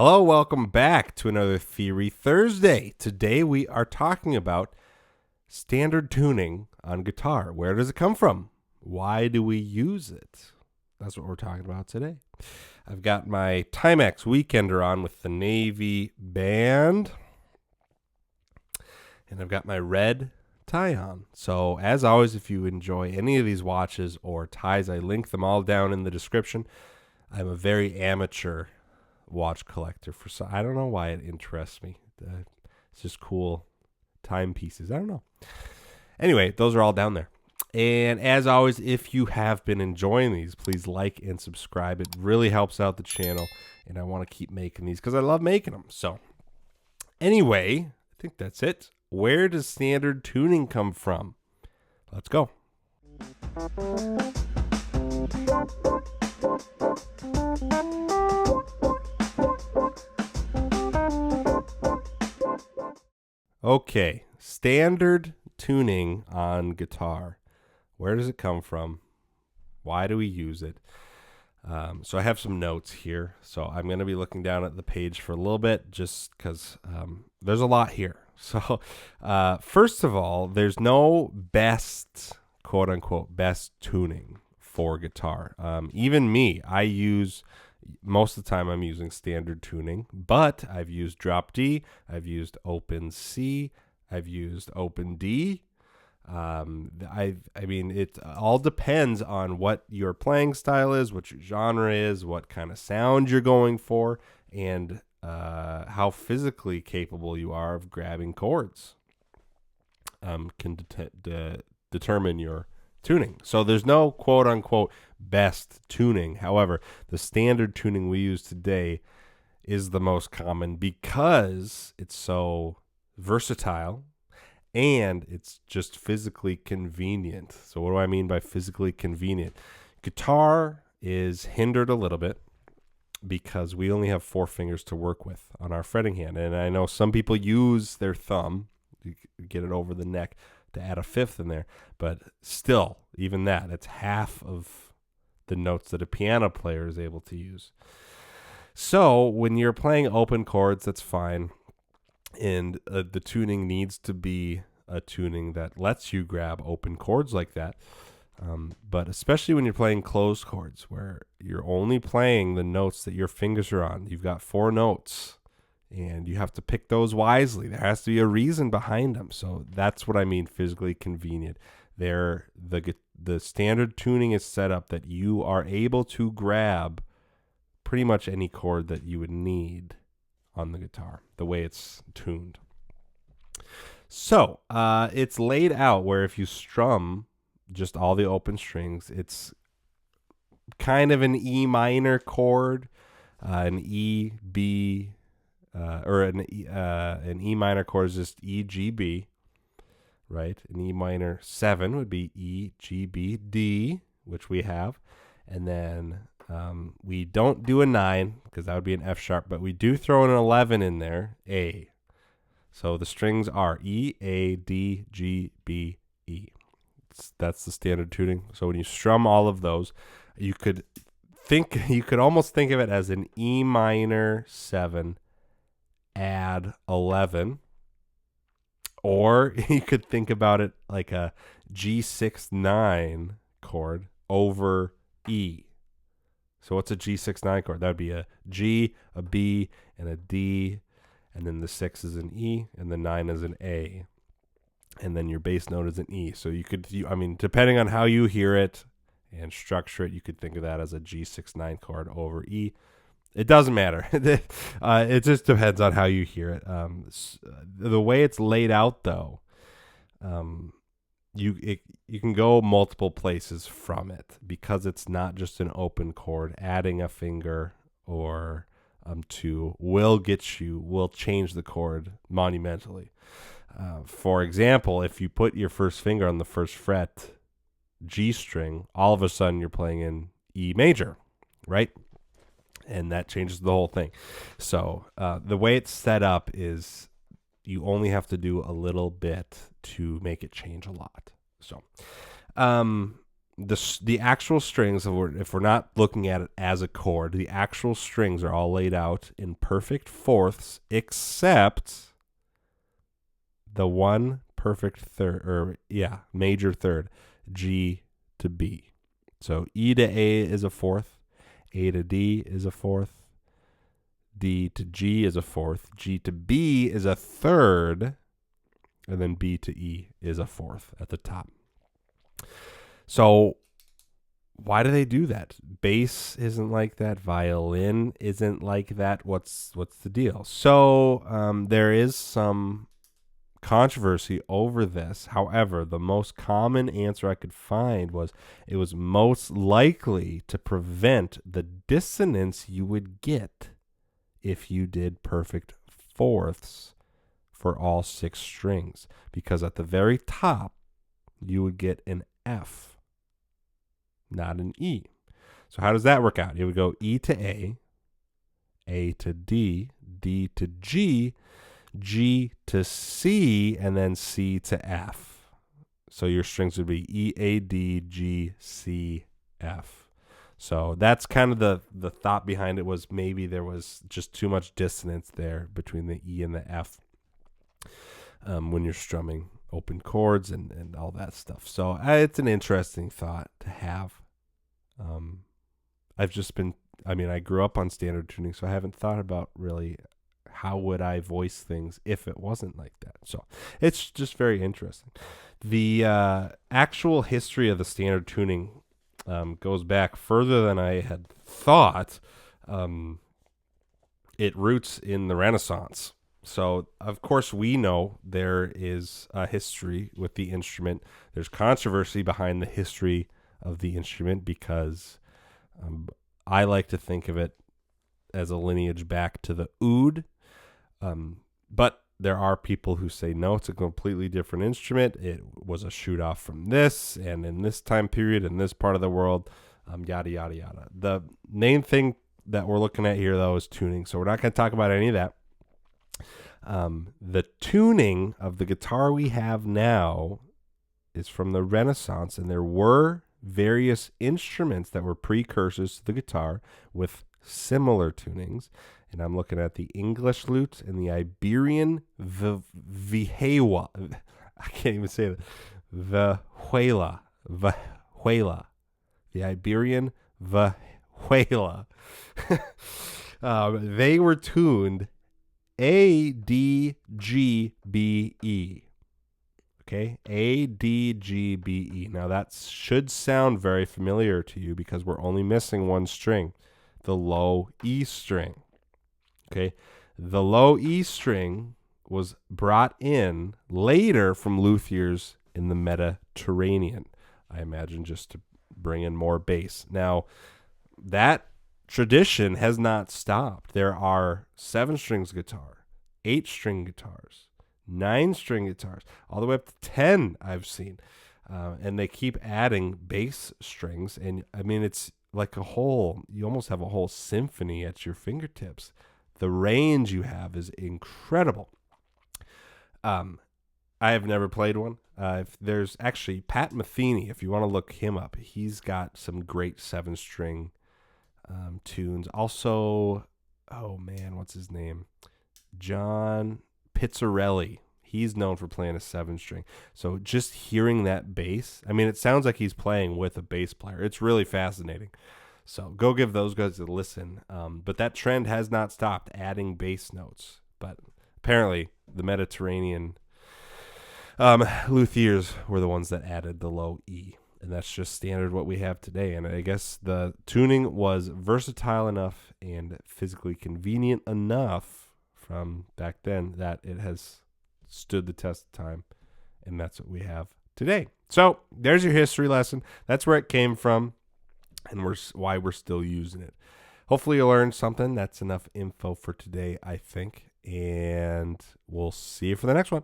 Hello, welcome back to another Theory Thursday. Today we are talking about standard tuning on guitar. Where does it come from? Why do we use it? That's what we're talking about today. I've got my Timex Weekender on with the navy band, and I've got my red tie on. So as always, if you enjoy any of these watches or ties, I link them all down in the description. I'm a very amateur watch collector. I don't know why it interests me. It's just cool timepieces. I don't know. Anyway, those are all down there. And as always, if you have been enjoying these, please like and subscribe. It really helps out the channel, and I want to keep making these because I love making them. So anyway, I think that's it. Where does standard tuning come from? Let's go. Okay, standard tuning on guitar. Where does it come from? Why do we use it? So I have some notes here. So I'm going to be looking down at the page for a little bit just because there's a lot here. So first of all, there's no best, quote unquote, best tuning for guitar. Even me, most of the time I'm using standard tuning, but I've used drop D, I've used open C, I've used open D. I mean, it all depends on what your playing style is, what your genre is, what kind of sound you're going for, and how physically capable you are of grabbing chords. Can determine your tuning. So there's no quote unquote best tuning. However, the standard tuning we use today is the most common because it's so versatile and it's just physically convenient. So what do I mean by physically convenient? Guitar is hindered a little bit because we only have 4 fingers to work with on our fretting hand. And I know some people use their thumb to get it over the neck to add a 5th in there, but still, even that, it's half of the notes that a piano player is able to use. So when you're playing open chords, that's fine, and the tuning needs to be a tuning that lets you grab open chords like that. But especially when you're playing closed chords, where you're only playing the notes that your fingers are on, you've got 4 notes. And you have to pick those wisely. There has to be a reason behind them. So that's what I mean physically convenient. The standard tuning is set up that you are able to grab pretty much any chord that you would need on the guitar, the way it's tuned. So it's laid out where if you strum just all the open strings, it's kind of an E minor chord, an E, B, or an E minor chord is just E, G, B, right? An E minor 7 would be E, G, B, D, which we have. And then we don't do a 9 because that would be an F sharp, but we do throw an 11 in there, A. So the strings are E, A, D, G, B, E. That's the standard tuning. So when you strum all of those, you could almost think of it as an E minor 7 add 11, or you could think about it like a G6-9 chord over E. So what's a G6-9 chord? That would be a G, a B, and a D, and then the 6 is an E, and the 9 is an A, and then your bass note is an E. So depending on how you hear it and structure it, you could think of that as a G6-9 chord over E. It doesn't matter. It just depends on how you hear it. The way it's laid out, though, you can go multiple places from it because it's not just an open chord. Adding a finger or 2 will change the chord monumentally. For example, if you put your first finger on the first fret G string, all of a sudden you're playing in E major, right? And that changes the whole thing. So the way it's set up is you only have to do a little bit to make it change a lot. So the actual strings, if we're not looking at it as a chord, the actual strings are all laid out in perfect fourths, except the one perfect third, major third, G to B. So E to A is a fourth, A to D is a fourth, D to G is a fourth, G to B is a third, and then B to E is a fourth at the top. So why do they do that? Bass isn't like that. Violin isn't like that. What's the deal? So there is some controversy over this. However, the most common answer I could find was it was most likely to prevent the dissonance you would get if you did perfect fourths for all 6 strings, because at the very top you would get an F, not an E. So how does that work out? You would go E to A to D, D to G, G to C, and then C to F. So your strings would be E, A, D, G, C, F. So that's kind of the thought behind it, was maybe there was just too much dissonance there between the E and the F when you're strumming open chords and all that stuff. So it's an interesting thought to have. I grew up on standard tuning, so I haven't thought about really how would I voice things if it wasn't like that. So it's just very interesting. The actual history of the standard tuning goes back further than I had thought. It roots in the Renaissance. So, of course, we know there is a history with the instrument. There's controversy behind the history of the instrument because I like to think of it as a lineage back to the oud. But there are people who say, no, it's a completely different instrument. It was a shoot off from this, and in this time period, in this part of the world, yada, yada, yada. The main thing that we're looking at here, though, is tuning. So we're not going to talk about any of that. The tuning of the guitar we have now is from the Renaissance, and there were various instruments that were precursors to the guitar with similar tunings. And I'm looking at the English lute and the Iberian vihuela. I can't even say that. Vihuela. The Iberian vihuela. They were tuned A, D, G, B, E. Okay, A, D, G, B, E. Now that should sound very familiar to you because we're only missing one string, the low E string. Okay, the low E string was brought in later from luthiers in the Mediterranean, I imagine, just to bring in more bass. Now, that tradition has not stopped. There are 7-string guitar, 8-string guitars, 9-string guitars, all the way up to 10 I've seen. And they keep adding bass strings. And I mean, it's like you almost have a whole symphony at your fingertips. The range you have is incredible. I have never played one. There's actually Pat Metheny, if you want to look him up, he's got some great 7-string tunes. Also, oh man, what's his name? John Pizzarelli. He's known for playing a 7-string. So just hearing that bass, I mean, it sounds like he's playing with a bass player. It's really fascinating. So go give those guys a listen. But that trend has not stopped, adding bass notes. But apparently the Mediterranean luthiers were the ones that added the low E. And that's just standard what we have today. And I guess the tuning was versatile enough and physically convenient enough from back then that it has stood the test of time. And that's what we have today. So there's your history lesson. That's where it came from. And why we're still using it. Hopefully you learned something. That's enough info for today, I think. And we'll see you for the next one.